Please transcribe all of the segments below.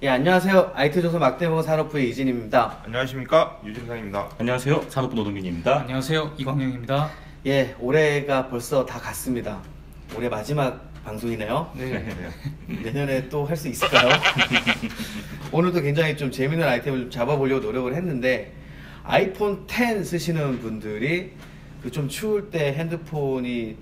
예, 안녕하세요. IT조선 막대모 산업부의 이진입니다. 안녕하십니까, 유진상입니다. 안녕하세요. 산업부 노동균입니다. 안녕하세요. 이광영입니다. 예, 올해가 벌써 다 갔습니다. 올해 마지막 방송이네요. 네. 내년에 또 할 수 있을까요? 오늘도 굉장히 좀 재밌는 아이템을 좀 잡아보려고 노력을 했는데, 아이폰 10 쓰시는 분들이 그 좀 추울 때 핸드폰이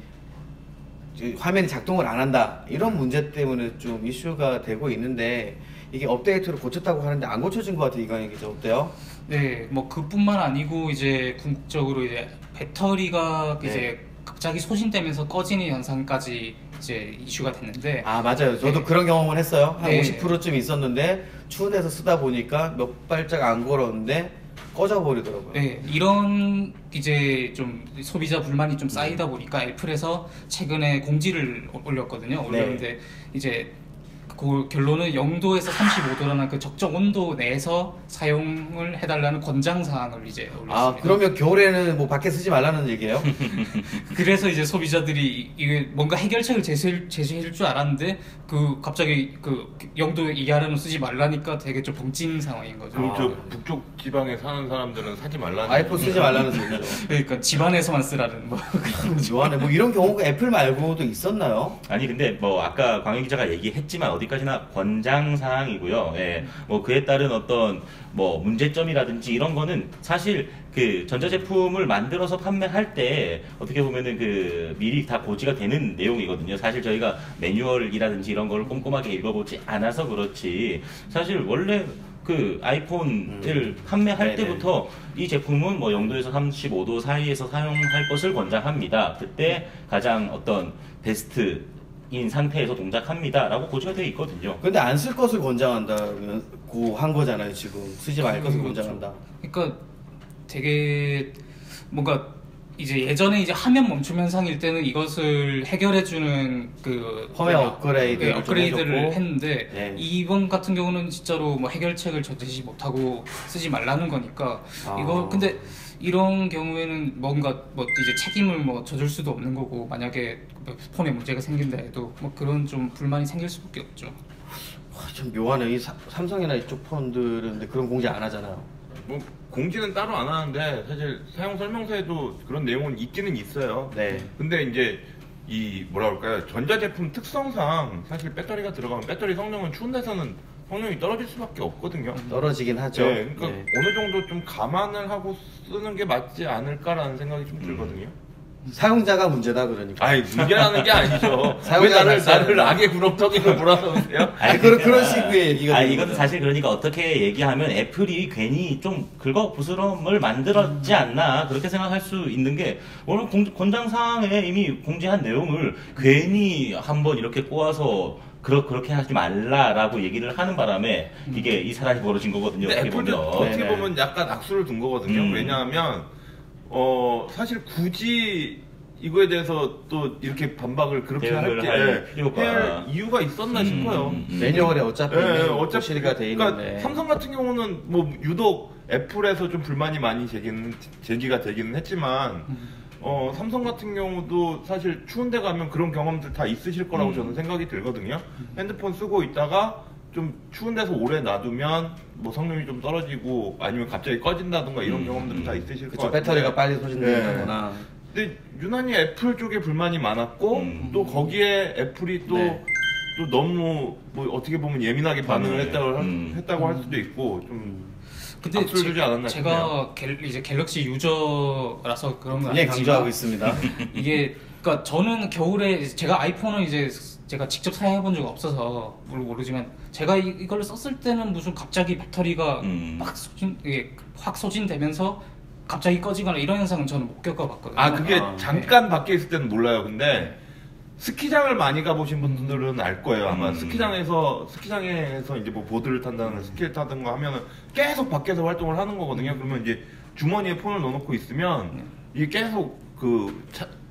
화면이 작동을 안 한다, 이런 문제 때문에 좀 이슈가 되고 있는데, 이게 업데이트로 고쳤다고 하는데 안 고쳐진 것 같아요. 이광현 기자, 어때요? 네, 뭐 그뿐만 아니고 이제 궁극적으로 이제 배터리가 네. 이제 갑자기 소진되면서 꺼지는 현상까지 이제 이슈가 됐는데. 아, 맞아요. 저도 네. 그런 경험을 했어요. 한 네. 50%쯤 있었는데 추운 데서 쓰다 보니까 몇 발짝 안 걸었는데 꺼져 버리더라고요. 네, 이런 이제 좀 소비자 불만이 좀 쌓이다 보니까 애플에서 최근에 공지를 올렸거든요. 올렸는데 이제 그 결론은 0도에서 35도라는 그 적정 온도 내에서 사용을 해달라는 권장 사항을 이제 올렸습니다. 아, 그러면 겨울에는 뭐 밖에 쓰지 말라는 얘기예요? 그래서 이제 소비자들이 이게 뭔가 해결책을 제시해줄 줄 알았는데 그 갑자기 그 0도 이하로는 쓰지 말라니까 되게 좀 벙찐 상황인 거죠. 그럼 저 북쪽 지방에 사는 사람들은 사지 말라는. 아이폰 쓰지 말라는 소리죠. 그러니까 집안에서만 쓰라는 뭐 그런 거죠. 요한에 뭐 이런 경우가 애플 말고도 있었나요? 아니 근데 뭐 아까 광현 기자가 얘기했지만 어디까지나 권장 사항이고요. 예, 뭐 그에 따른 어떤 뭐 문제점이라든지 이런 거는 사실 그 전자제품을 만들어서 판매할 때 어떻게 보면은 그 미리 다 고지가 되는 내용이거든요. 사실 저희가 매뉴얼이라든지 이런 걸 꼼꼼하게 읽어보지 않아서 그렇지. 사실 원래 그 아이폰을 판매할 네네. 때부터 이 제품은 뭐 0도에서 35도 사이에서 사용할 것을 권장합니다. 그때 가장 어떤 베스트인 상태에서 동작합니다 라고 고지가 되어 있거든요. 근데 안 쓸 것을 권장한다고 한 거잖아요. 지금 쓰지 말 것을 그렇죠. 권장한다. 그러니까 되게 뭔가 이제 예전에 이제 화면 멈춤 현상일 때는 이것을 해결해주는 그 펌웨어 업그레이드를 좀 업그레이드를 해줬고. 했는데 네. 이번 같은 경우는 진짜로 뭐 해결책을 제시 못하고 쓰지 말라는 거니까 아. 이거 근데 이런 경우에는 뭔가 뭐 이제 책임을 뭐 져줄 수도 없는 거고 만약에 폰에 문제가 생긴다 해도 뭐 그런 좀 불만이 생길 수밖에 없죠. 와, 좀 묘하네. 이 삼성이나 이쪽 폰들은 근데 그런 공지 안 하잖아요. 뭐 공지는 따로 안 하는데 사실 사용 설명서에도 그런 내용은 있기는 있어요. 네. 근데 이제 이 뭐라 그럴까요? 전자제품 특성상 사실 배터리가 들어가면 배터리 성능은 추운 데서는 성능이 떨어질 수밖에 없거든요. 떨어지긴 하죠. 네, 그러니까 네. 어느 정도 좀 감안을 하고 쓰는 게 맞지 않을까라는 생각이 좀 들거든요. 사용자가 문제다 그러니까. 아니 문제라는 게 아니죠. 왜 사용자 나를 말씀은- 악의 구렁텅이로 몰아넣으세요? 아니, 그런 식의 얘기가 아, 되는 이것도 거죠. 사실 그러니까 어떻게 얘기하면 애플이 괜히 좀 긁어부스럼을 만들었지 않나 그렇게 생각할 수 있는 게 오늘 권장사항에 이미 공지한 내용을 괜히 한번 이렇게 꼬아서 그렇게 하지 말라라고 얘기를 하는 바람에 이게 이 사람이 벌어진 거거든요. 근데 어떻게 애플도 보면. 어떻게 네네. 보면 약간 악수를 둔 거거든요. 왜냐하면 사실 굳이 이거에 대해서 또 이렇게 반박을 그렇게 대응을 할 필요가- 할 이유가 있었나 싶어요. 매뉴얼에 어차피 어차피 실리가 돼 그러니까 있는데. 삼성 같은 경우는 뭐 유독 애플에서 좀 불만이 많이 제기가 되기는 했지만 삼성 같은 경우도 사실 추운데 가면 그런 경험들 다 있으실 거라고 저는 생각이 들거든요. 핸드폰 쓰고 있다가 좀 추운 데서 오래 놔두면 뭐 성능이 좀 떨어지고 아니면 갑자기 꺼진다던가 이런 경험들은 다 있으실 것 그쵸, 같아요. 배터리가 빨리 소진된다거나. 근데 유난히 애플 쪽에 불만이 많았고 또 거기에 애플이 또 네. 너무 뭐 어떻게 보면 예민하게 반응을 했다고 할 수도 있고 좀 근데 악수를 주지 않았나 제가 이제 갤럭시 유저라서 그런 건 예, 아니지만 강조하고 있습니다. 이게 그러니까 저는 겨울에 제가 아이폰을 이제 제가 직접 사용해본 적 없어서 모르지만 제가 이걸 썼을 때는 무슨 갑자기 배터리가 확 소진되면서 갑자기 꺼지거나 이런 현상은 저는 못 겪어봤거든요. 아 그게 아, 잠깐 밖에 있을 때는 몰라요. 근데 스키장을 많이 가보신 분들은 알 거예요. 아마 스키장에서 이제 뭐 보드를 탄다는 스키를 타든가 하면은 계속 밖에서 활동을 하는 거거든요. 그러면 이제 주머니에 폰을 넣어놓고 있으면 이게 계속 그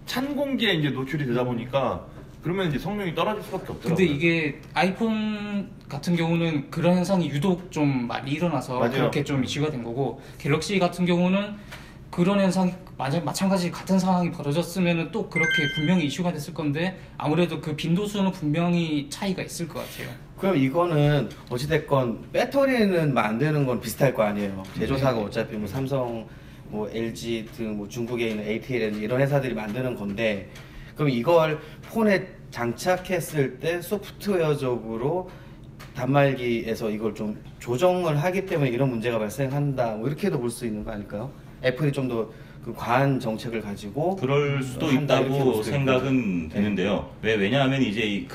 찬 공기에 이제 노출이 되다 보니까 그러면 이제 성능이 떨어질 수밖에 없더라고요. 근데 이게 아이폰 같은 경우는 그런 현상이 유독 좀 많이 일어나서 맞아요. 그렇게 좀 이슈가 된 거고 갤럭시 같은 경우는 그런 현상이 마찬가지 같은 상황이 벌어졌으면 또 그렇게 분명히 이슈가 됐을 건데 아무래도 그 빈도수는 분명히 차이가 있을 것 같아요. 그럼 이거는 어찌됐건 배터리는 만드는 건 비슷할 거 아니에요. 제조사가 어차피 뭐 삼성, 뭐 LG 등 뭐 중국에 있는 ATL 이런 회사들이 만드는 건데, 그럼 이걸 폰에 장착했을 때 소프트웨어적으로 단말기에서 이걸 좀 조정을 하기 때문에 이런 문제가 발생한다, 뭐 이렇게도 볼 수 있는 거 아닐까요? 애플이 좀 더 그 과한 정책을 가지고 그럴 수도 한다, 이렇게 볼 있다고 수도 생각은 있고. 되는데요. 왜냐하면 이제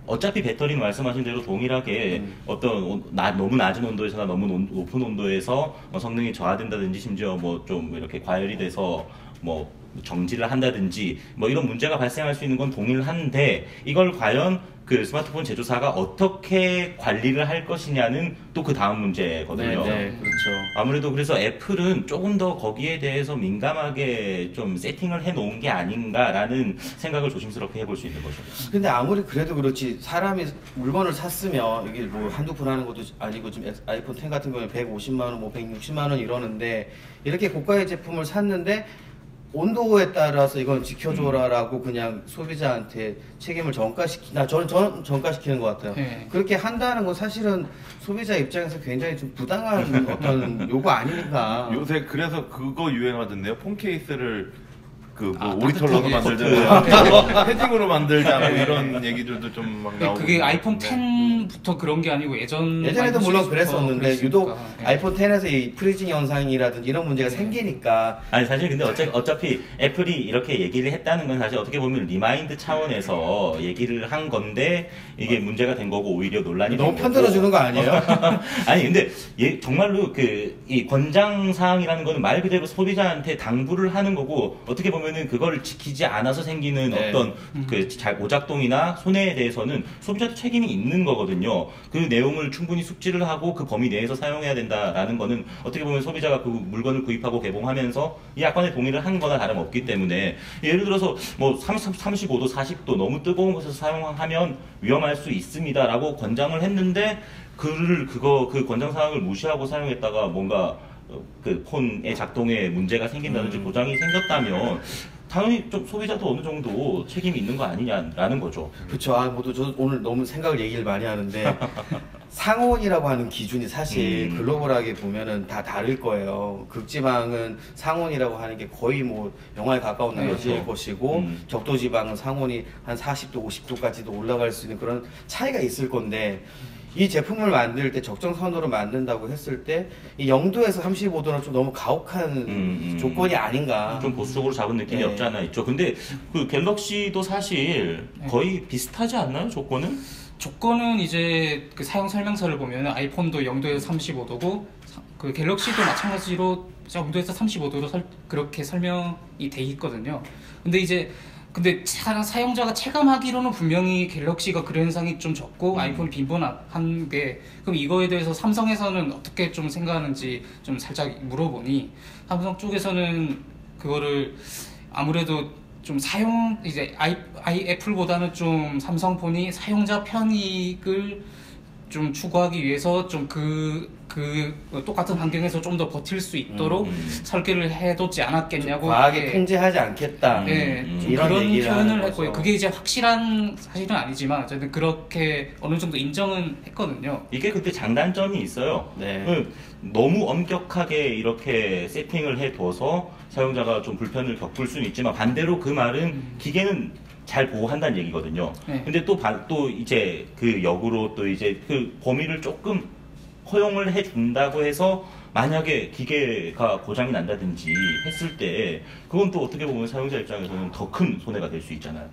어차피 배터리는 말씀하신 대로 동일하게 어떤 너무 낮은 온도에서나 너무 높은 온도에서 성능이 저하된다든지 심지어 뭐 좀 이렇게 과열이 돼서 뭐 정지를 한다든지 뭐 이런 문제가 발생할 수 있는 건 동일한데, 이걸 과연 그 스마트폰 제조사가 어떻게 관리를 할 것이냐는 또 그 다음 문제거든요. 네, 그렇죠. 아무래도 그래서 애플은 조금 더 거기에 대해서 민감하게 좀 세팅을 해 놓은 게 아닌가라는 생각을 조심스럽게 해볼 수 있는 거죠. 근데 아무리 그래도 그렇지, 사람이 물건을 샀으면 이게 뭐 한두 푼 하는 것도 아니고, 지금 아이폰 10 같은 경우에 150만 원, 뭐 160만 원 이러는데, 이렇게 고가의 제품을 샀는데 온도에 따라서 이건 지켜줘라라고 그냥 소비자한테 책임을 저는 전가시키는 것 같아요. 네. 그렇게 한다는 건 사실은 소비자 입장에서 굉장히 좀 부당한 어떤 요구 아닙니까? 요새 그래서 그거 유행하던데요. 폰 케이스를 그 뭐 아, 오리털러도 따뜻하게. 만들자, 패딩으로 만들자, 뭐 이런 얘기들도 좀 막 나오고. 그게 아이폰 네. 10부터 그런 게 아니고 예전에도 예전에도 물론 그랬었는데 그랬으니까. 유독 네. 아이폰 10에서 이 프리징 현상이라든지 이런 문제가 생기니까. 아니 사실 근데 어차피 애플이 이렇게 얘기를 했다는 건 사실 어떻게 보면 리마인드 차원에서 얘기를 한 건데 이게 문제가 된 거고 오히려 논란이 너무 된 편들어 주는 거 거고. 아니에요? 아니 근데 정말로 이 권장 사항이라는 거는 말 그대로 소비자한테 당부를 하는 거고, 어떻게 보면은 그걸 지키지 않아서 생기는 네. 어떤 그 오작동이나 손해에 대해서는 소비자도 책임이 있는 거거든요. 그 내용을 충분히 숙지를 하고 그 범위 내에서 사용해야 된다라는 거는 어떻게 보면 소비자가 그 물건을 구입하고 개봉하면서 이 약관에 동의를 한 거나 다름없기 때문에, 예를 들어서 뭐 35도, 40도 너무 뜨거운 곳에서 사용하면 위험할 수 있습니다라고 권장을 했는데 그 권장 사항을 무시하고 사용했다가 뭔가 그 폰의 작동에 문제가 생긴다든지 고장이 생겼다면 당연히 좀 소비자도 어느 정도 책임이 있는 거 아니냐라는 거죠. 그렇죠. 저도 오늘 너무 얘기를 많이 하는데 상온이라고 하는 기준이 사실 글로벌하게 보면은 다 다를 거예요. 극지방은 상온이라고 하는 게 거의 뭐 영하에 가까운 낮일 그렇죠. 것이고, 적도지방은 상온이 한 40도, 50도까지도 올라갈 수 있는 그런 차이가 있을 건데, 이 제품을 만들 때 적정선으로 만든다고 했을 때 이 0도에서 35도는 좀 너무 가혹한 조건이 아닌가. 좀 보수적으로 잡은 느낌이 네. 없지 않아 있죠. 근데 그 갤럭시도 사실 거의 비슷하지 않나요, 조건은? 조건은 이제 그 사용 설명서를 보면 아이폰도 0도에서 35도고 그 갤럭시도 마찬가지로 0도에서 35도로 그렇게 설명이 돼 있거든요. 근데 사용자가 체감하기로는 분명히 갤럭시가 그런 현상이 좀 적고 아이폰이 빈번한 게, 그럼 이거에 대해서 삼성에서는 어떻게 좀 생각하는지 좀 살짝 물어보니, 삼성 쪽에서는 그거를 아무래도 좀 애플보다는 좀 삼성폰이 사용자 편익을 좀 추구하기 위해서 좀 똑같은 환경에서 좀 더 버틸 수 있도록 설계를 해뒀지 않았겠냐고. 과하게 이렇게, 통제하지 않겠다. 네, 좀 이런 그런 얘기를 하는 표현을 거죠. 했고요. 그게 이제 확실한 사실은 아니지만 어쨌든 그렇게 어느 정도 인정은 했거든요. 이게 그때 장단점이 있어요. 네. 너무 엄격하게 이렇게 세팅을 해둬서 사용자가 좀 불편을 겪을 수는 있지만, 반대로 그 말은 기계는 잘 보호한다는 얘기거든요. 네. 근데 또 이제 그 역으로 또 이제 그 범위를 조금 허용을 해준다고 해서 만약에 기계가 고장이 난다든지 했을 때 그건 또 어떻게 보면 사용자 입장에서는 더 큰 손해가 될 수 있잖아요.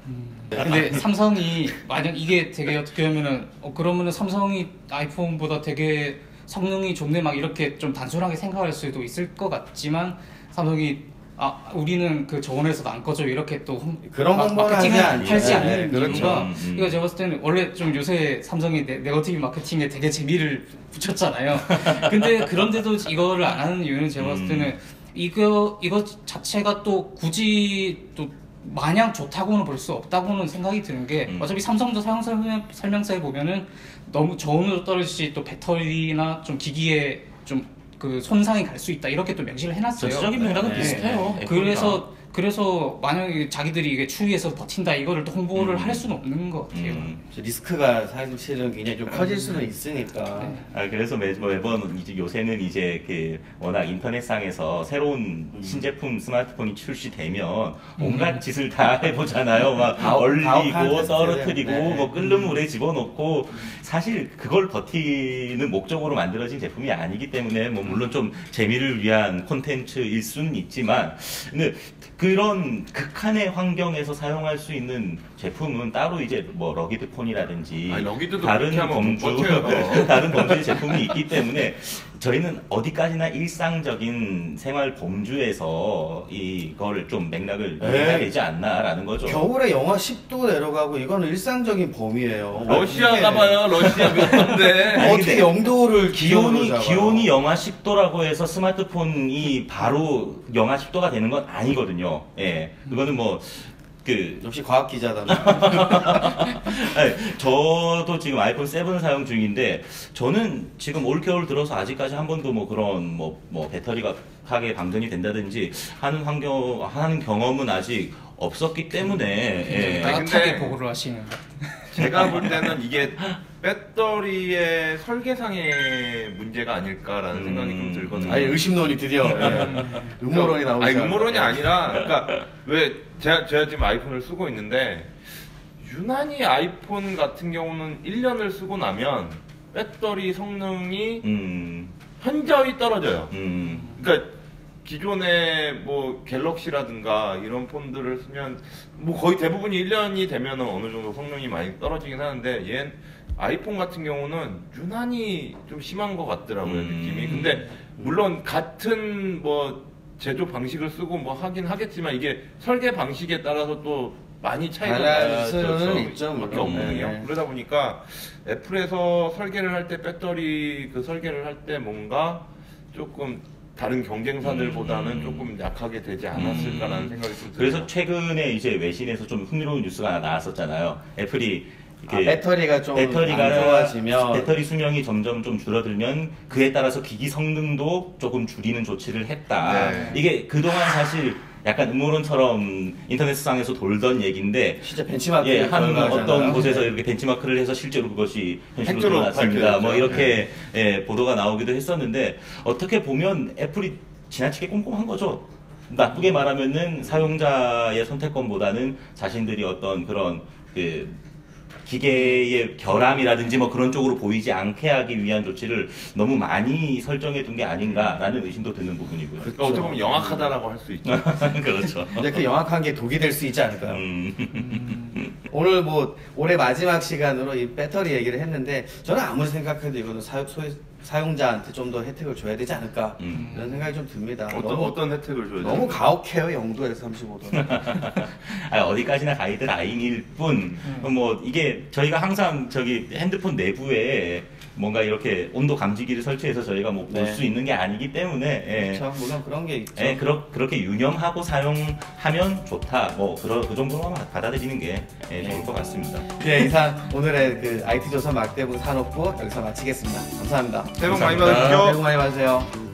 근데 삼성이 만약 이게 되게 어떻게 보면은 그러면은 삼성이 아이폰보다 되게 성능이 좋네 막 이렇게 좀 단순하게 생각할 수도 있을 것 같지만, 삼성이 우리는 그 저온에서도 안 꺼져 이렇게 또 그런 홍보는 마케팅을 하지 하지 않죠. 않는 네, 그렇죠. 이유가, 이거 제가 봤을 때는 원래 좀 요새 삼성이 네거티브 마케팅에 되게 재미를 붙였잖아요. 근데 그런데도 이거를 안 하는 이유는 제가 봤을 때는 이거 자체가 또 굳이 또 마냥 좋다고는 볼 수 없다고는 생각이 드는 게, 어차피 삼성도 사용 설명서에 보면은 너무 저온으로 떨어질 또 배터리나 좀 기기에 좀 그 손상이 갈 수 있다 이렇게 또 명시를 해놨어요. 전체적인 맥락은 네. 비슷해요. 그래서 만약에 자기들이 이게 추위에서 버틴다 이거를 또 홍보를 할 수는 없는 것 같아요. 리스크가 사실은 굉장히 좀 커질 수는 있으니까. 네. 그래서 매번 이제 요새는 이제 그 워낙 인터넷상에서 새로운 신제품 스마트폰이 출시되면 온갖 짓을 다 해보잖아요. 막 얼리고 가혹한 떨어뜨리고 네. 뭐 끓는 물에 집어넣고 사실 그걸 버티는 목적으로 만들어진 제품이 아니기 때문에 뭐 물론 좀 재미를 위한 콘텐츠일 수는 있지만 근데 그런 극한의 환경에서 사용할 수 있는 제품은 따로 이제 뭐 러기드 폰이라든지 아니, 러기드도 다른 그렇게 하면 범주 버텨요. 다른 범주의 제품이 있기 때문에 저희는 어디까지나 일상적인 생활 범주에서 이걸 좀 맥락을 해야 되지 않나라는 거죠. 겨울에 영하 10도 내려가고 이거는 일상적인 범위예요. 러시아가 봐요. 러시아 몇 건데. 어떻게 영도를 기온으로 기온이 영하 10도라고 해서 스마트폰이 바로 영하 10도가 되는 건 아니거든요. 예, 그거는 뭐 그 역시 과학 기자다. 저도 지금 아이폰 7 사용 중인데 저는 지금 올 겨울 들어서 아직까지 한 번도 뭐 그런 뭐 배터리가 하게 방전이 된다든지 하는 경험은 아직 없었기 때문에 예. 따뜻하게 근데- 보고를 하시는 것 같아요. 제가 볼 때는 이게 배터리의 설계상의 문제가 아닐까라는 생각이 좀 들거든요. 아니 의심론이 드디어 음모론이 나오지 아니 음모론이 아니라 그러니까 왜 제가 지금 아이폰을 쓰고 있는데 유난히 아이폰 같은 경우는 1년을 쓰고 나면 배터리 성능이 현저히 떨어져요. 그러니까 기존의 뭐 갤럭시라든가 이런 폰들을 쓰면 뭐 거의 대부분이 1년이 되면 어느 정도 성능이 많이 떨어지긴 하는데 얘는 아이폰 같은 경우는 유난히 좀 심한 것 같더라고요 느낌이. 근데 물론 같은 뭐 제조 방식을 쓰고 뭐 하긴 하겠지만 이게 설계 방식에 따라서 또 많이 차이가 달라질 수는 나서 있죠, 밖에 물론. 없거든요. 네. 그러다 보니까 애플에서 설계를 할 때 배터리 그 설계를 할 때 뭔가 조금 다른 경쟁사들보다는 조금 약하게 되지 않았을까라는 생각이 좀 들어요. 그래서 최근에 이제 외신에서 좀 흥미로운 뉴스가 나왔었잖아요. 애플이 배터리가 좀 안 좋아지면 배터리 수명이 점점 좀 줄어들면 그에 따라서 기기 성능도 조금 줄이는 조치를 했다. 네. 이게 그동안 사실 약간 음모론처럼 인터넷상에서 돌던 얘기인데 진짜 벤치마크 예, 한 결과잖아요. 어떤 곳에서 이렇게 벤치마크를 해서 실제로 그것이 현실로 팩트로 드러났습니다. 밝혀졌죠. 뭐 이렇게 예, 보도가 나오기도 했었는데 어떻게 보면 애플이 지나치게 꼼꼼한 거죠. 나쁘게 말하면은 사용자의 선택권보다는 자신들이 어떤 그런 그 기계의 결함이라든지 뭐 그런 쪽으로 보이지 않게 하기 위한 조치를 너무 많이 설정해 둔 게 아닌가라는 의심도 드는 부분이고요. 그러니까 어떻게 보면 영악하다라고 할 수 있죠. 그렇죠. 근데 그 영악한 게 독이 될 수 있지 않을까요? 오늘 뭐 올해 마지막 시간으로 이 배터리 얘기를 했는데 저는 아무리 생각해도 이거는 사용자한테 좀 더 혜택을 줘야 되지 않을까 이런 생각이 좀 듭니다. 어떤 혜택을 줘야 너무 돼요? 가혹해요 영도에서 35도. 어디까지나 가이드라인일 뿐, 뭐 이게 저희가 항상 저기 핸드폰 내부에 뭔가 이렇게 온도 감지기를 설치해서 저희가 뭐 볼 수 네. 있는 게 아니기 때문에 예. 그렇죠. 물론 그런 게 있죠. 예, 그렇게 유념하고 사용하면 좋다. 뭐 그 정도로만 받아들이는 게 예, 좋을 것 같습니다. 네, 이상 오늘의 그 IT 조선 막대부 산업부 여기서 마치겠습니다. 감사합니다. 새해 복 많이 감사합니다. 받으십시오. 새해 복 많이 받으세요.